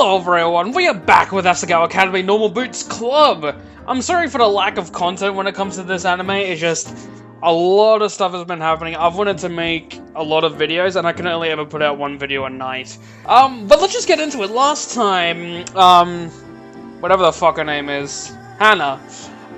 Hello everyone, we are back with Asagao Academy Normal Boots Club! I'm sorry for the lack of content when it comes to this anime, it's just a lot of stuff has been happening. I've wanted to make a lot of videos and I can only ever put out one video a night. But let's just get into it. Last time, whatever the fuck her name is, Hana,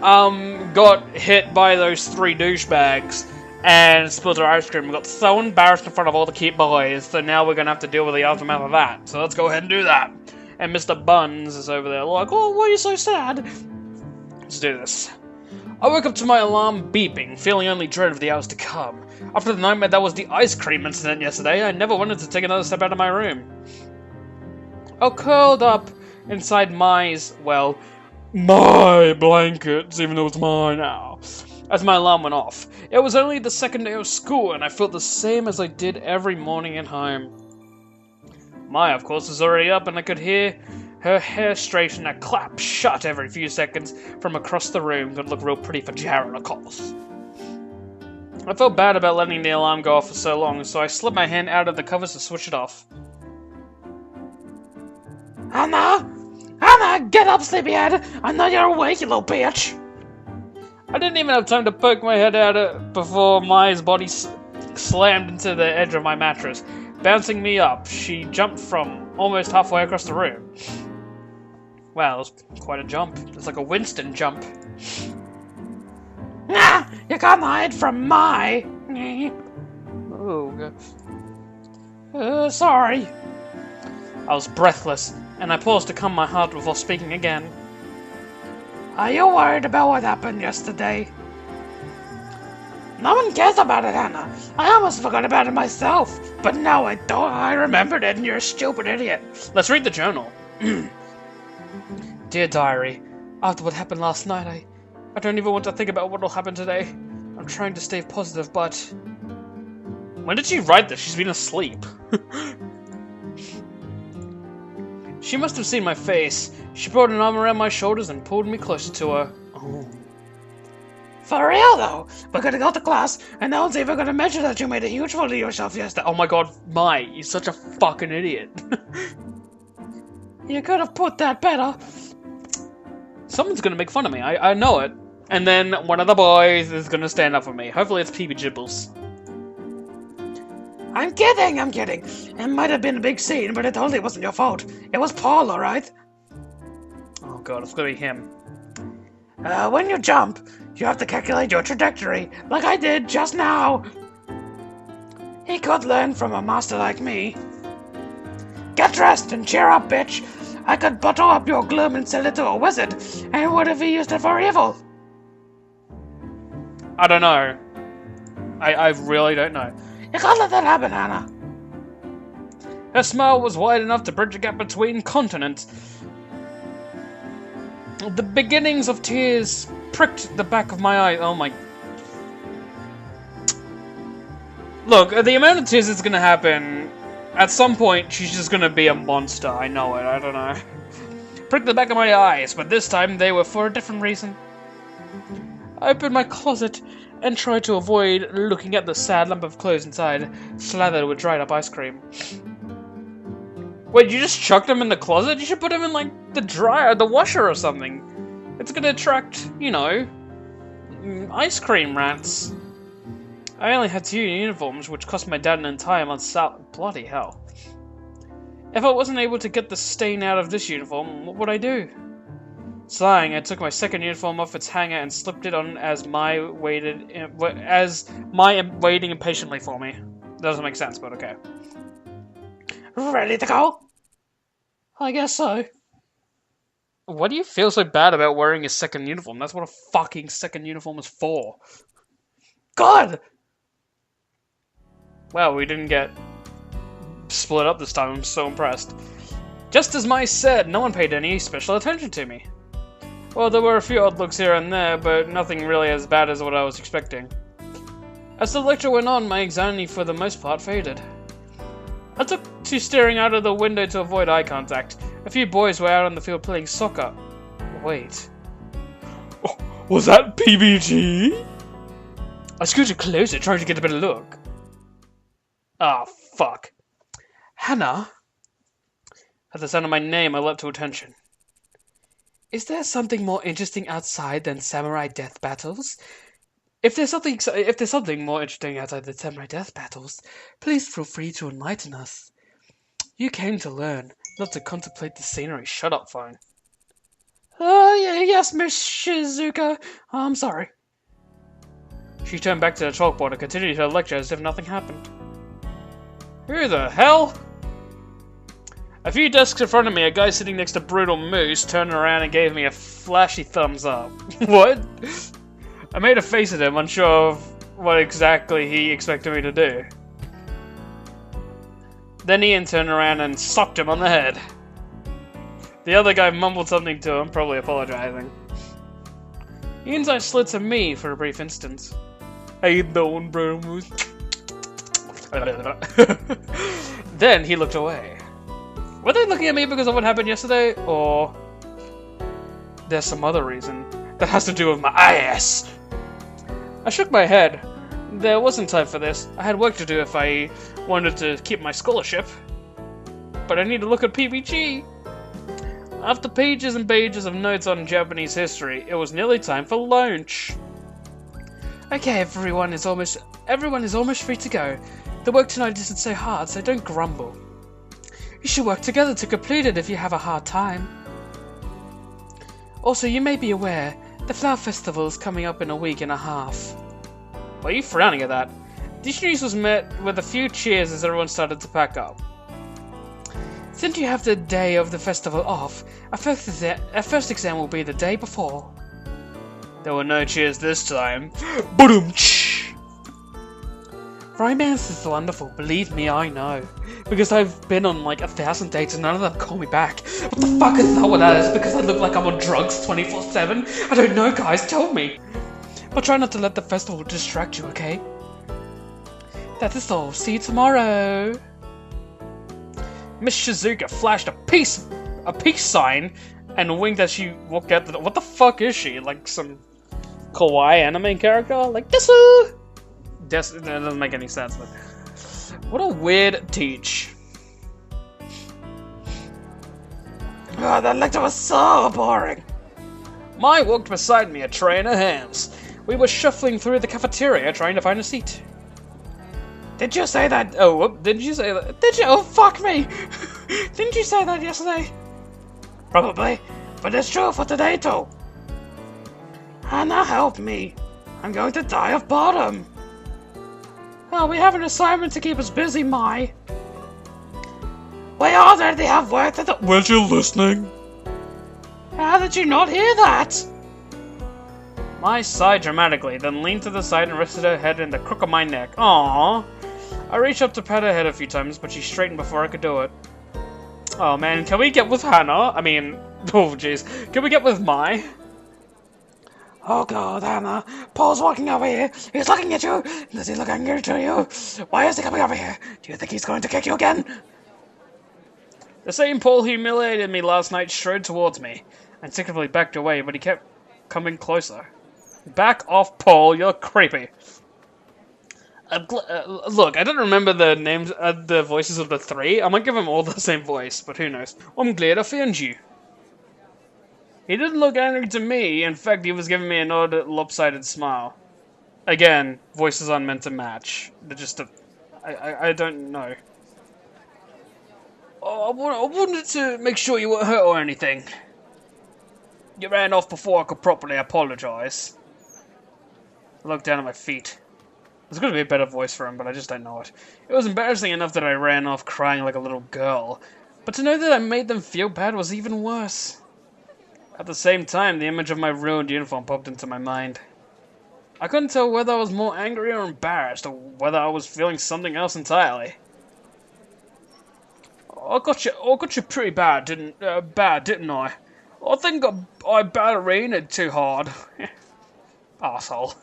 got hit by those three douchebags and spilled her ice cream and got so embarrassed in front of all the cute boys, so now we're gonna have to deal with the aftermath of that. So let's go ahead and do that. And Mr. Buns is over there like, oh, why are you so sad? Let's do this. I woke up to my alarm beeping, feeling only dread of the hours to come. After the nightmare that was the ice cream incident yesterday, I never wanted to take another step out of my room. I curled up inside my blankets, even though it's mine now, as my alarm went off. It was only the second day of school, and I felt the same as I did every morning at home. Maya, of course, was already up, and I could hear her hair straighten and clap shut every few seconds from across the room. Could look real pretty for Jared, of course. I felt bad about letting the alarm go off for so long, so I slipped my hand out of the covers to switch it off. Hana! Hana, get up, sleepyhead! I know you're awake, you little bitch! I didn't even have time to poke my head out before Maya's body slammed into the edge of my mattress, bouncing me up. She jumped from almost halfway across the room. Wow, that was quite a jump. It's like a Winston jump. Nah, you can't hide from my... Oh, sorry. I was breathless, and I paused to calm my heart before speaking again. Are you worried about what happened yesterday? No one cares about it, Hana. I almost forgot about it myself. But now I don't. I remembered it, and you're a stupid idiot. Let's read the journal. Dear Diary, after what happened last night, I don't even want to think about what will happen today. I'm trying to stay positive, but... When did she write this? She's been asleep. She must have seen my face. She brought an arm around my shoulders and pulled me closer to her. Oh. For real, though? We're gonna go to class, and no one's even gonna mention that you made a huge fool of yourself yesterday. Oh my god, Mai, you're such a fucking idiot. You could have put that better. Someone's gonna make fun of me, I know it. And then one of the boys is gonna stand up for me. Hopefully it's PB Gibbles. I'm kidding. It might have been a big scene, but it totally wasn't your fault. It was Paul, alright? Oh god, it's gonna be him. When you jump, you have to calculate your trajectory, like I did just now. He could learn from a master like me. Get dressed and cheer up, bitch. I could bottle up your gloom and sell it to a wizard, and what if he used it for evil? I don't know. I really don't know. You can't let that happen, Hana. Her smile was wide enough to bridge a gap between continents. The beginnings of tears pricked the back of my eye. Oh my... Look, the amount of tears that's gonna happen, at some point she's just gonna be a monster. I know it, I don't know. Pricked the back of my eyes, but this time they were for a different reason. I opened my closet and tried to avoid looking at the sad lump of clothes inside, slathered with dried up ice cream. Wait, you just chucked him in the closet? You should put him in, like, the dryer, the washer or something. It's gonna attract, you know, ice cream rats. I only had 2 uniforms, which cost my dad an entire month's salary. Bloody hell. If I wasn't able to get the stain out of this uniform, what would I do? Sighing, I took my second uniform off its hanger and slipped it on as Mai waiting impatiently for me. Doesn't make sense, but okay. Ready to go? I guess so. Why do you feel so bad about wearing a second uniform? That's what a fucking second uniform is for. God! Wow, we didn't get split up this time. I'm so impressed. Just as Mai said, no one paid any special attention to me. Well, there were a few odd looks here and there, but nothing really as bad as what I was expecting. As the lecture went on, my anxiety for the most part faded. I took to staring out of the window to avoid eye contact. A few boys were out on the field playing soccer. Wait. Oh, was that PBG? I scooted closer, trying to get a better look. Ah, fuck. Hana? At the sound of my name, I leapt to attention. Is there something more interesting outside than samurai death battles? If there's something more interesting outside than samurai death battles, please feel free to enlighten us. You came to learn, not to contemplate the scenery. Shut up, phone. Yes, Miss Shizuka. I'm sorry. She turned back to the chalkboard and continued her lecture as if nothing happened. Who the hell? A few desks in front of me, a guy sitting next to Brutal Moose turned around and gave me a flashy thumbs up. What? I made a face at him, unsure of what exactly he expected me to do. Then Ian turned around and socked him on the head. The other guy mumbled something to him, probably apologizing. Ian's eyes slid to me for a brief instant. How you doing, Brutal Moose? Then he looked away. Were they looking at me because of what happened yesterday, or there's some other reason that has to do with my ass? I shook my head. There wasn't time for this. I had work to do if I wanted to keep my scholarship. But I need to look at PBG. After pages and pages of notes on Japanese history, it was nearly time for lunch. Okay, everyone is almost free to go. The work tonight isn't so hard, so don't grumble. You should work together to complete it if you have a hard time. Also, you may be aware, the Flower Festival is coming up in a week and a half. Why are you frowning at that? This news was met with a few cheers as everyone started to pack up. Since you have the day of the festival off, our first exam will be the day before. There were no cheers this time. Boom-ch! Romance is wonderful, believe me, I know. Because I've been on like 1,000 dates and none of them call me back. What the fuck is that? What that is? Because I look like I'm on drugs 24/7? I don't know, guys, tell me. But try not to let the festival distract you, okay? That is all. See you tomorrow. Miss Shizuka flashed a peace sign and winked as she walked out the door. What the fuck is she? Like some kawaii anime character? Like desu! That doesn't make any sense, but what a weird teach. Oh, that lecture was so boring. Mai walked beside me, a tray in her hands. We were shuffling through the cafeteria trying to find a seat. Did you say that? Oh, did you say that? Did you? Oh, fuck me! Didn't you say that yesterday? Probably, but it's true for today too. Hana, help me. I'm going to die of boredom. Oh, we have an assignment to keep us busy, Mai. We already have work to do. Weren't you listening? How did you not hear that? Mai sighed dramatically, then leaned to the side and rested her head in the crook of my neck. Aww. I reached up to pat her head a few times, but she straightened before I could do it. Oh man, can we get with Hana? I mean, oh jeez. Can we get with Mai? Oh god, Hana. Paul's walking over here. He's looking at you. Does he look angry to you? Why is he coming over here? Do you think he's going to kick you again? The same Paul who humiliated me last night strode towards me. I instinctively backed away, but he kept coming closer. Back off, Paul. You're creepy. Look, I don't remember the names, the voices of the three. I might give them all the same voice, but who knows. I'm glad I found you. He didn't look angry to me. In fact, he was giving me an odd, lopsided smile. Again, voices aren't meant to match. They're just I don't know. Oh, I wanted to make sure you weren't hurt or anything. You ran off before I could properly apologize. I looked down at my feet. There's going to be a better voice for him, but I just don't know it. It was embarrassing enough that I ran off crying like a little girl, but to know that I made them feel bad was even worse. At the same time, the image of my ruined uniform popped into my mind. I couldn't tell whether I was more angry or embarrassed, or whether I was feeling something else entirely. I got you pretty bad, didn't I? I think I ballerinaed too hard. Arsehole.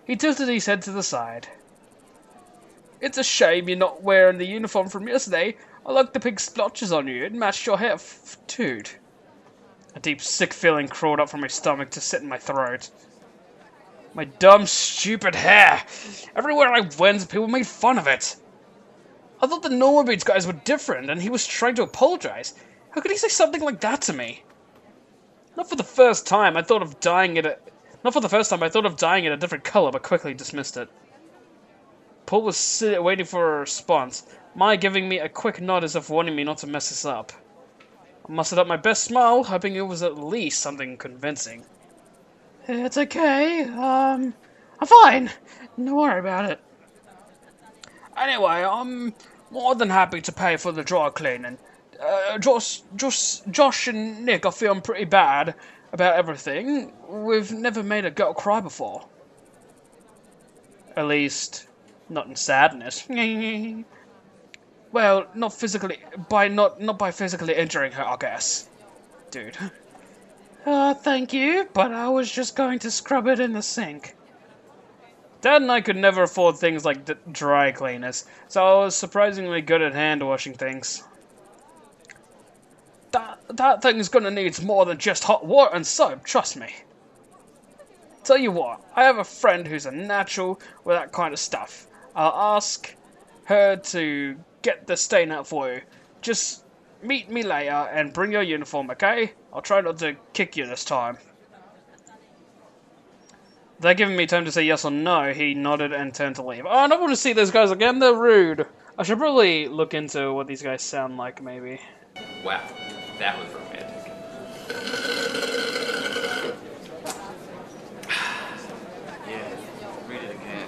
He tilted his head to the side. It's a shame you're not wearing the uniform from yesterday. I like the pink splotches on you. It matched your hair, dude. A deep, sick feeling crawled up from my stomach to sit in my throat. My dumb, stupid hair. Everywhere I went, people made fun of it. I thought the normal boots guys were different, and he was trying to apologize. How could he say something like that to me? Not for the first time, I thought of dyeing it a different color, but quickly dismissed it. Paul was waiting for a response, Mai giving me a quick nod as if wanting me not to mess this up. I mustered up my best smile, hoping it was at least something convincing. It's okay, I'm fine. Don't worry about it. Anyway, I'm more than happy to pay for the dry cleaning. Josh and Nick are feeling pretty bad about everything. We've never made a girl cry before. At least, not in sadness. Well, not by physically injuring her, I guess. Dude. Thank you, but I was just going to scrub it in the sink. Dad and I could never afford things like dry cleaners, so I was surprisingly good at hand washing things. That thing's gonna need more than just hot water and soap, trust me. Tell you what, I have a friend who's a natural with that kind of stuff. I'll ask her to get the stain out for you. Just meet me later and bring your uniform, okay? I'll try not to kick you this time. Without giving me time to say yes or no, he nodded and turned to leave. Oh, I don't want to see those guys again, they're rude. I should probably look into what these guys sound like, maybe. Wow, that was romantic. Yeah, read it again.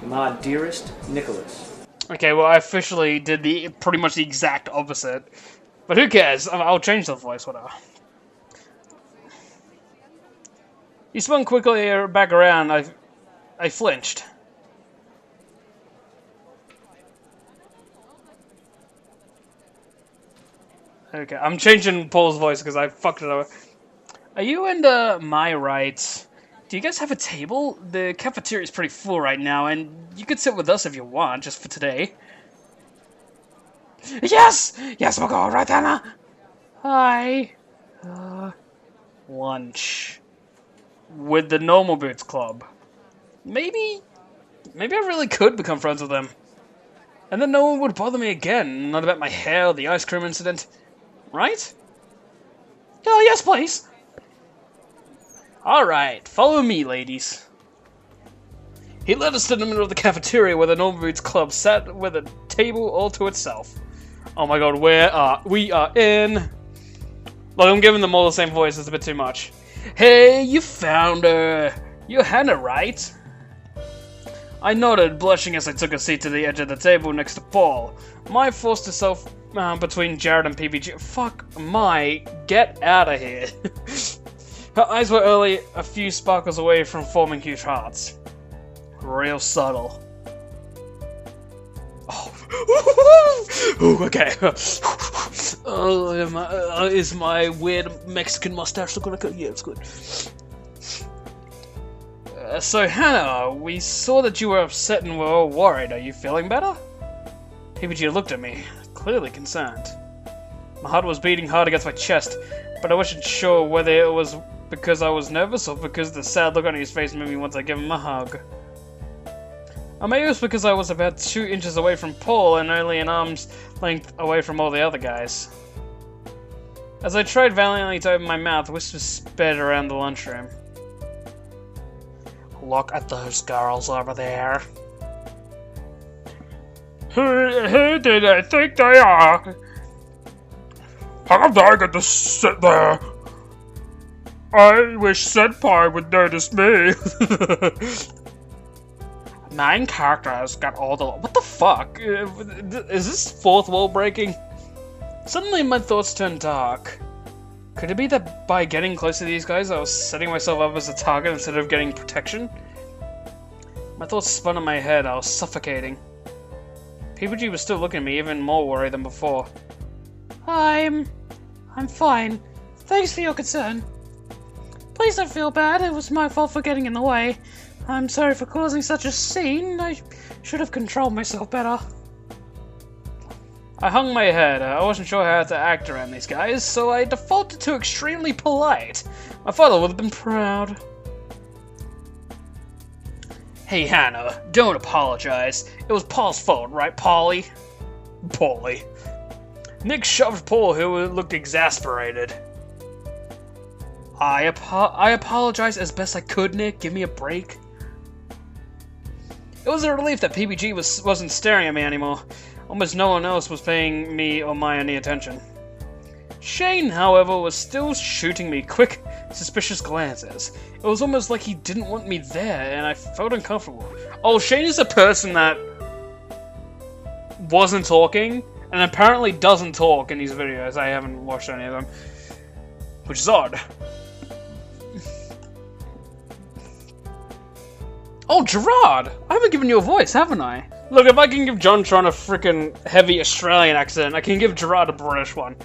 My dearest Nicholas. Okay, well, I officially did pretty much the exact opposite. But who cares? I'll change the voice, whatever. He spun quickly back around. I flinched. Okay, I'm changing Paul's voice because I fucked it up. Are you and my right? Do you guys have a table? The cafeteria is pretty full right now, and you could sit with us if you want, just for today. Yes! Yes, we'll go right, Hana! Hi. Lunch. With the Normal Boots Club. Maybe I really could become friends with them. And then no one would bother me again. Not about my hair or the ice cream incident. Right? Oh, yes, please. Alright, follow me, ladies. He led us to the middle of the cafeteria where the Normal Boots Club sat with a table all to itself. Oh my god, we are in... Look, I'm giving them all the same voice, it's a bit too much. Hey, you found her. You're Hana, right? I nodded, blushing as I took a seat to the edge of the table next to Paul. Mai forced herself between Jared and PBG. Fuck, Mai, get out of here. Her eyes were only a few sparkles away from forming huge hearts. Real subtle. Oh, okay. Oh, is my weird Mexican mustache looking like a... Yeah, it's good. So, Hana, we saw that you were upset and were all worried. Are you feeling better? PBG looked at me, clearly concerned. My heart was beating hard against my chest, but I wasn't sure whether it was because I was nervous or because the sad look on his face made me want to give him a hug. Or maybe it was because I was about 2 inches away from Paul and only an arm's length away from all the other guys. As I tried valiantly to open my mouth, whispers sped around the lunchroom. Look at those girls over there. Who do they think they are? How do I get to sit there? I wish Senpai would notice me. Main characters got all the... What the fuck? Is this fourth wall breaking? Suddenly my thoughts turned dark. Could it be that by getting close to these guys I was setting myself up as a target instead of getting protection? My thoughts spun in my head, I was suffocating. PPG was still looking at me, even more worried than before. I'm fine. Thanks for your concern. Please don't feel bad, it was my fault for getting in the way. I'm sorry for causing such a scene, I should have controlled myself better. I hung my head, I wasn't sure how to act around these guys, so I defaulted to extremely polite. My father would have been proud. Hey, Hana, don't apologize. It was Paul's fault, right, Polly? Polly. Nick shoved Paul, who looked exasperated. I apologize as best I could, Nick. Give me a break. It was a relief that PBG wasn't staring at me anymore. Almost no one else was paying me or my any attention. Shane, however, was still shooting me quick, suspicious glances. It was almost like he didn't want me there, and I felt uncomfortable. Oh, Shane is a person that wasn't talking, and apparently doesn't talk in these videos. I haven't watched any of them, which is odd. Oh, Gerard! I haven't given you a voice, haven't I? Look, if I can give John Tron a freaking heavy Australian accent, I can give Gerard a British one.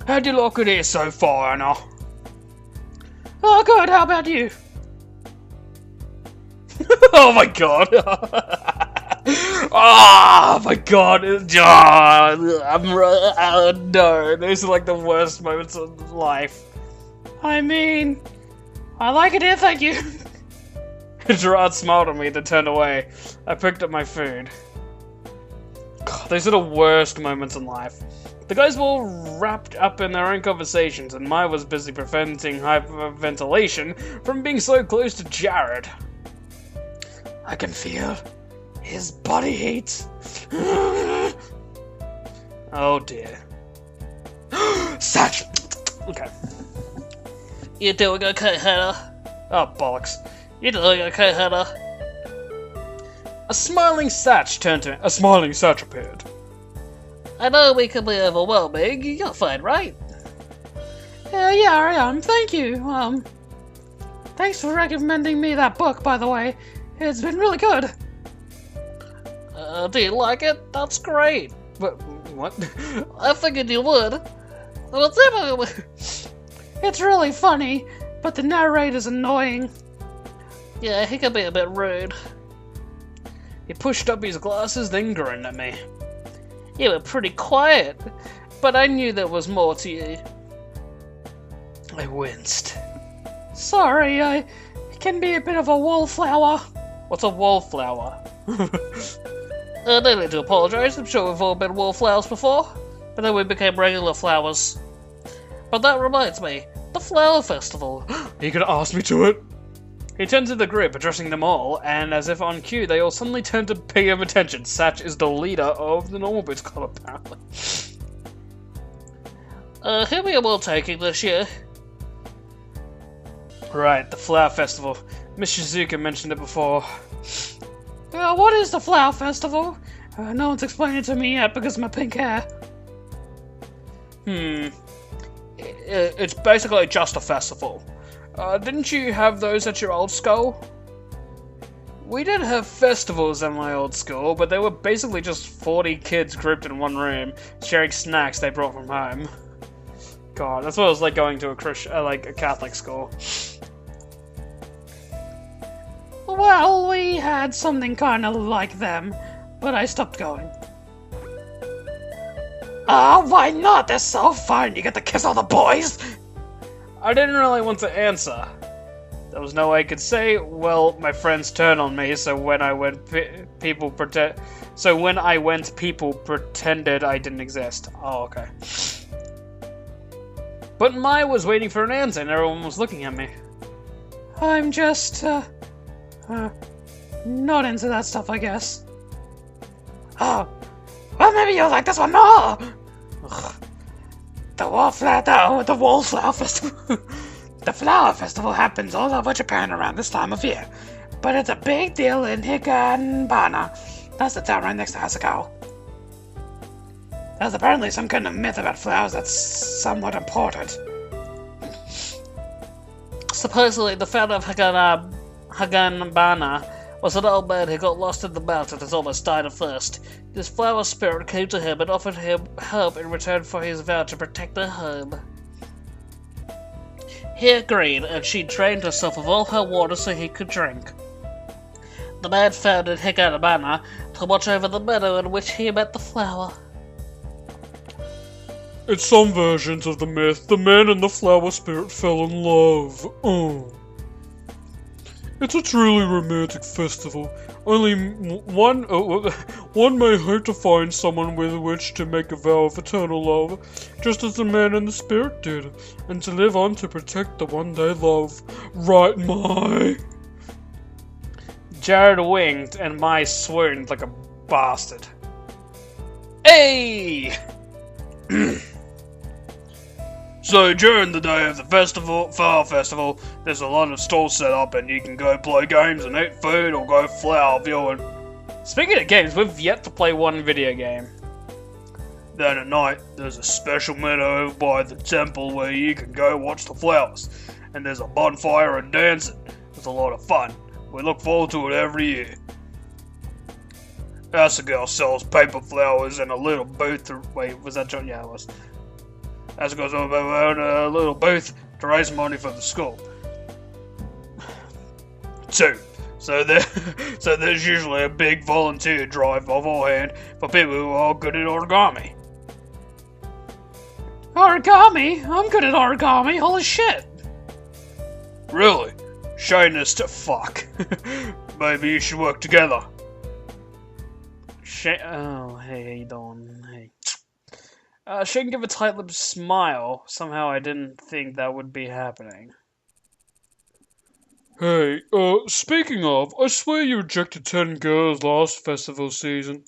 How do you look at it so far, Hannah? Oh, good, how about you? Oh my god! Oh my god! No, those are like the worst moments of life. I mean, I like it here, thank you. Gerard smiled at me, then turned away. I picked up my food. God, those are the worst moments in life. The guys were all wrapped up in their own conversations, and Maya was busy preventing hyperventilation from being so close to Jared. I can feel his body heat. Oh dear. Satch! Okay. You doing okay, Hannah? Oh, bollocks. You doing okay, Hannah? A smiling Satch turned to me. A smiling Satch appeared. I know we can be overwhelming. You're fine, right? Yeah, I am. Thank you. Thanks for recommending me that book, by the way. It's been really good. Do you like it? That's great. What? I figured you would. It's really funny, but the narrator's annoying. Yeah, he can be a bit rude. He pushed up his glasses, then grinned at me. You were pretty quiet, but I knew there was more to you. I winced. Sorry, I can be a bit of a wallflower. What's a wallflower? No need to apologize. I'm sure we've all been wallflowers before, but then we became regular flowers. But that reminds me, the flower festival. He could ask me to it. He turned to the group, addressing them all, and as if on cue, they all suddenly turned to pay him attention. Satch is the leader of the Normal Boots Club, apparently. Who are we all taking this year? Right, the Flower Festival. Miss Shizuka mentioned it before. What is the Flower Festival? No one's explained it to me yet because of my pink hair. It's basically just a festival. Didn't you have those at your old school? We did have festivals at my old school, but they were basically just 40 kids grouped in one room, sharing snacks they brought from home. God, that's what it was like going to a Catholic school. Well, we had something kind of like them, but I stopped going. Why not? They're so fun. You get to kiss all the boys. I didn't really want to answer. There was no way I could say, well, my friends turned on me, so when I went, people pretended I didn't exist. Oh, okay. But Maya was waiting for an answer, and everyone was looking at me. I'm just, not into that stuff, I guess. Oh, well, maybe you'll like this one more. Ugh. The Wallflower Festival. The Flower Festival happens all over Japan around this time of year, but it's a big deal in Higanbana. That's the town right next to Asagao. There's apparently some kind of myth about flowers that's somewhat important. Supposedly, the founder of Higanbana was an old man who got lost in the mountains and almost died of thirst. This flower spirit came to him and offered him help in return for his vow to protect their home. He agreed, and she drained herself of all her water so he could drink. The man founded Higanbana to watch over the meadow in which he met the flower. In some versions of the myth, the man and the flower spirit fell in love. It's a truly romantic festival. Only one may hope to find someone with which to make a vow of eternal love, just as the man and the spirit did, and to live on to protect the one they love. Right, Mai? Jared winked, and Mai swooned like a bastard. Hey! So during the day of the Flower Festival, there's a lot of stalls set up and you can go play games and eat food or go flower viewing. Speaking of games, we've yet to play one video game. Then at night, there's a special meadow by the temple where you can go watch the flowers. And there's a bonfire and dancing. It's a lot of fun. We look forward to it every year. Asagao sells paper flowers in a little booth. Wait, was that John? Yeah, it was. Asagao's in a little booth to raise money for the school. So there's usually a big volunteer drive beforehand for people who are good at origami. Origami? I'm good at origami, holy shit! Really? Shane is to fuck. Maybe you should work together. Oh, hey, how you doing? Hey. Shane gave a tight-lipped smile. Somehow I didn't think that would be happening. Hey, speaking of, I swear you rejected 10 girls last festival season.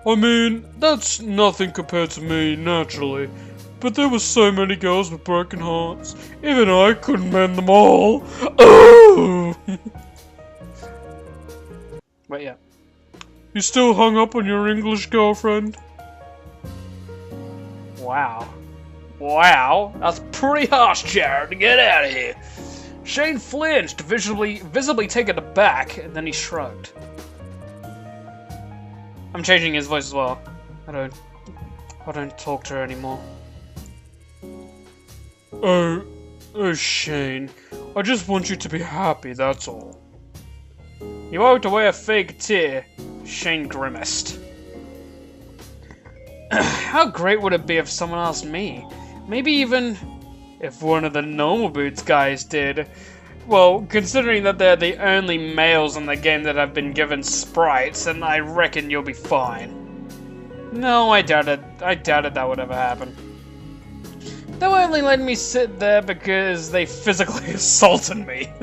I mean, that's nothing compared to me, naturally. But there were so many girls with broken hearts. Even I couldn't mend them all. Oh! Wait, yeah. You still hung up on your English girlfriend? Wow. Wow, that's pretty harsh, Jared. Get out of here. Shane flinched, visibly taken aback, and then he shrugged. I'm changing his voice as well. I don't talk to her anymore. Oh, Shane. I just want you to be happy, that's all. He wiped away a fake tear. Shane grimaced. How great would it be if someone asked me? Maybe even if one of the Normal Boots guys did. Well, considering that they're the only males in the game that have been given sprites, and I reckon you'll be fine. No, I doubt it. I doubted that would ever happen. They were only letting me sit there because they physically assaulted me.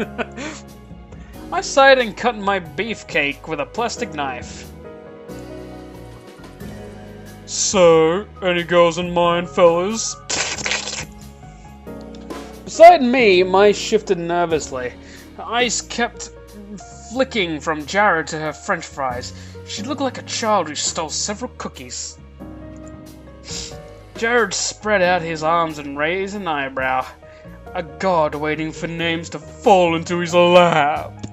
I sighed and cut my beefcake with a plastic knife. So, any girls in mind, fellas? Beside me, Mai shifted nervously. Her eyes kept flicking from Jared to her french fries. She looked like a child who stole several cookies. Jared spread out his arms and raised an eyebrow. A god waiting for names to fall into his lap.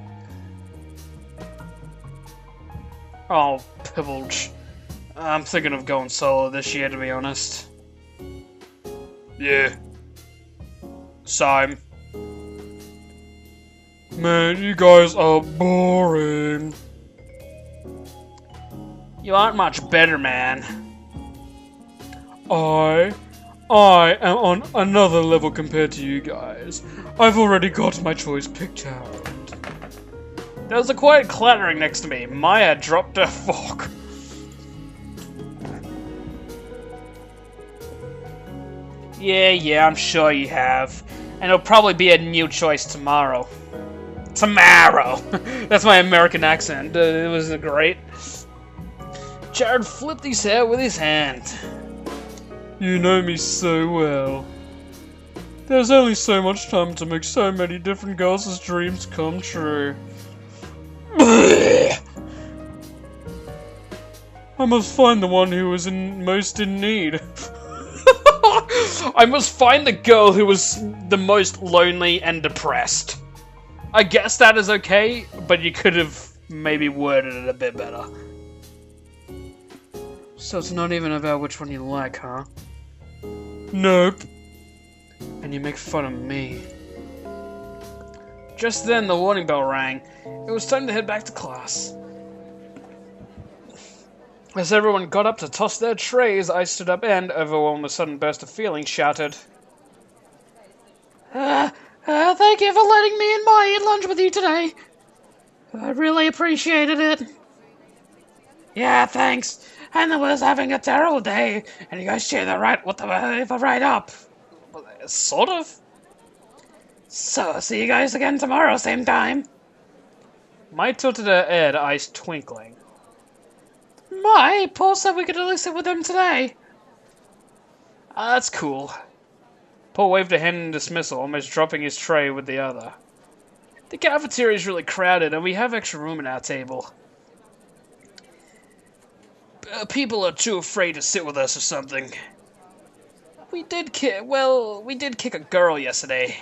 Oh, Pibblage. I'm thinking of going solo this year, to be honest. Yeah. Same. Man, you guys are boring. You aren't much better, man. I am on another level compared to you guys. I've already got my choice picked out. There was a quiet clattering next to me. Maya dropped her fork. Yeah, I'm sure you have. And it'll probably be a new choice tomorrow. Tomorrow! That's my American accent. It was great. Jared flipped his hair with his hand. You know me so well. There's only so much time to make so many different girls' dreams come true. I must find the one who was most in need. I must find the girl who was the most lonely and depressed. I guess that is okay, but you could have maybe worded it a bit better. So it's not even about which one you like, huh? Nope. And you make fun of me. Just then the warning bell rang. It was time to head back to class. As everyone got up to toss their trays, I stood up and, overwhelmed with a sudden burst of feeling, shouted, Thank you for letting me and Ma eat lunch with you today. I really appreciated it. Yeah, thanks. Hana was having a terrible day, and you guys shared the right up. Sort of. So, see you guys again tomorrow, same time. Mai tilted her head, eyes twinkling. My, Paul said we could at least sit with him today. That's cool. Paul waved a hand in dismissal, almost dropping his tray with the other. The cafeteria is really crowded, and we have extra room at our table. People are too afraid to sit with us or something. We did kick a girl yesterday.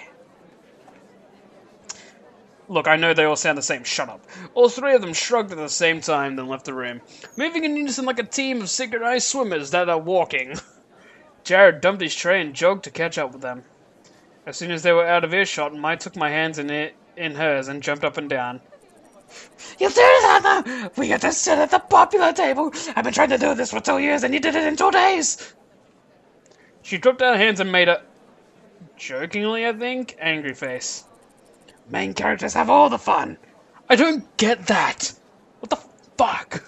Look, I know they all sound the same. Shut up. All three of them shrugged at the same time, then left the room, moving in unison like a team of synchronized swimmers that are walking. Jared dumped his tray and jogged to catch up with them. As soon as they were out of earshot, Mai took my hands in hers and jumped up and down. You did it, Hana! We get to sit at the popular table! I've been trying to do this for 2 years, and you did it in 2 days! She dropped her hands and made a, jokingly I think, angry face. Main characters have all the fun. I don't get that. What the fuck?